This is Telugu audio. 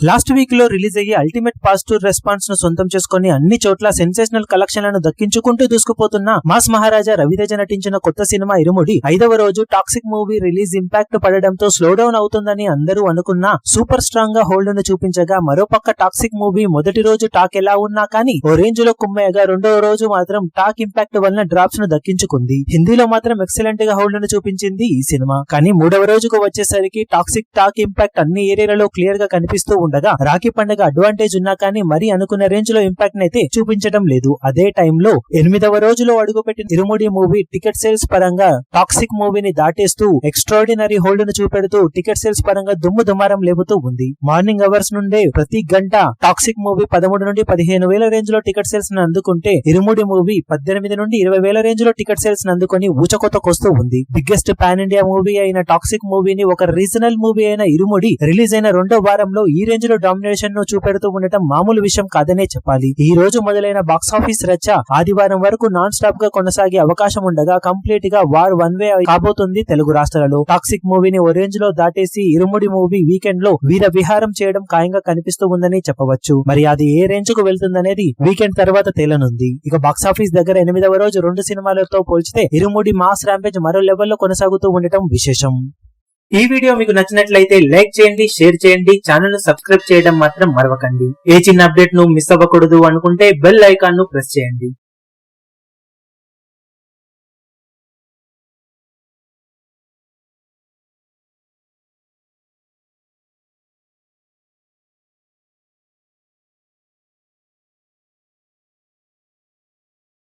లాస్ట్ వీక్ లో రిలీజ్ అయ్యి అల్టిమేట్ పాజిటివ్ రెస్పాన్స్ ను సొంతం చేసుకుని అన్ని చోట్ల సెన్సేషనల్ కలెక్షన్లను దక్కించుకుంటూ దూసుకుపోతున్న మాస్ మహారాజా రవితేజ నటించిన కొత్త సినిమా ఇరుముడి 5వ రోజు టాక్సిక్ మూవీ రిలీజ్ ఇంపాక్ట్ పడడంతో స్లో డౌన్ అవుతుందని అందరూ అనుకున్నా సూపర్ స్ట్రాంగ్ గా హోల్డ్ ను చూపించగా, మరోపక్క టాక్సిక్ మూవీ మొదటి రోజు టాక్ ఎలా ఉన్నా కానీ ఓ రేంజ్ లో కుమ్మేయగా రెండవ రోజు మాత్రం టాక్ ఇంపాక్ట్ వలన డ్రాప్స్ ను దక్కించుకుంది. హిందీలో మాత్రం ఎక్సలెంట్ గా హోల్డ్ ను చూపించింది ఈ సినిమా. కానీ మూడవ రోజుకు వచ్చేసరికి టాక్సిక్ టాక్ ఇంపాక్ట్ అన్ని ఏరియాలలో క్లియర్ గా కనిపిస్తూ ఉండగా, రాఖీ పండుగ అడ్వాంటేజ్ ఉన్నా కానీ మరీ అనుకున్న రేంజ్ లో ఇంపాక్ట్ నైతే చూపించడం లేదు. అదే టైంలో 8వ రోజులో అడుగుపెట్టిన ఇరుముడి మూవీ టికెట్ సేల్స్ పరంగా టాక్సిక్ మూవీని దాటేస్తూ ఎక్స్ట్రాడినరీ హోల్డ్ ను చూపెడుతూ టికెట్ సేల్స్ పరంగా దుమ్ము దుమారం లేపుతూ ఉంది. మార్నింగ్ అవర్స్ నుండే ప్రతి గంట టాక్సిక్ మూవీ 13 నుండి 15,000 రేంజ్ లో టికెట్ సేల్స్ ను అందుకుంటే, ఇరుముడి మూవీ 18 నుండి 20,000 రేంజ్ లో టికెట్ సేల్స్ ను అందుకొని ఊచకొత్తకొస్తూ ఉంది. బిగ్గెస్ట్ పాన్ ఇండియా మూవీ అయిన టాక్సిక్ మూవీని ఒక రీజనల్ మూవీ అయిన ఇరుముడి రిలీజ్ అయిన రెండో వారంలో ఈ రేంజ్ లో డామినేషన్ ను చూపెడుతూ ఉండటం మామూలు విషయం కాదనే చెప్పాలి. ఈ రోజు మొదలైన బాక్సాఫీస్ రచ్చ ఆదివారం వరకు నాన్ స్టాప్ గా కొనసాగే అవకాశం ఉండగా, కంప్లీట్ గా వార్ వన్ వే కాబోతుంది తెలుగు రాష్ట్రాలలో. టాక్సిక్ మూవీని ఓ రేంజ్ లో దాటేసి ఇరుముడి మూవీ వీకెండ్ లో వీర విహారం చేయడం ఖాయంగా కనిపిస్తూ ఉందని చెప్పవచ్చు. మరి అది ఏ రేంజ్ కు వెళ్తుందనేది వీకెండ్ తర్వాత తేలనుంది. ఇక బాక్సాఫీస్ దగ్గర 8వ రోజు 2 సినిమాలతో పోల్చితే ఇరుముడి మాస్ ర్యాంపేజ్ మరో లెవెల్లో కొనసాగుతూ ఉండటం విశేషం. ఈ వీడియో మీకు నచ్చినట్లయితే లైక్ చేయండి, షేర్ చేయండి, ఛానల్ ను సబ్స్క్రైబ్ చేయడం మాత్రం మరవకండి. ఏ చిన్న అప్డేట్ ను మిస్ అవ్వకూడదు అనుకుంటే బెల్ ఐకాన్ ను ప్రెస్ చేయండి.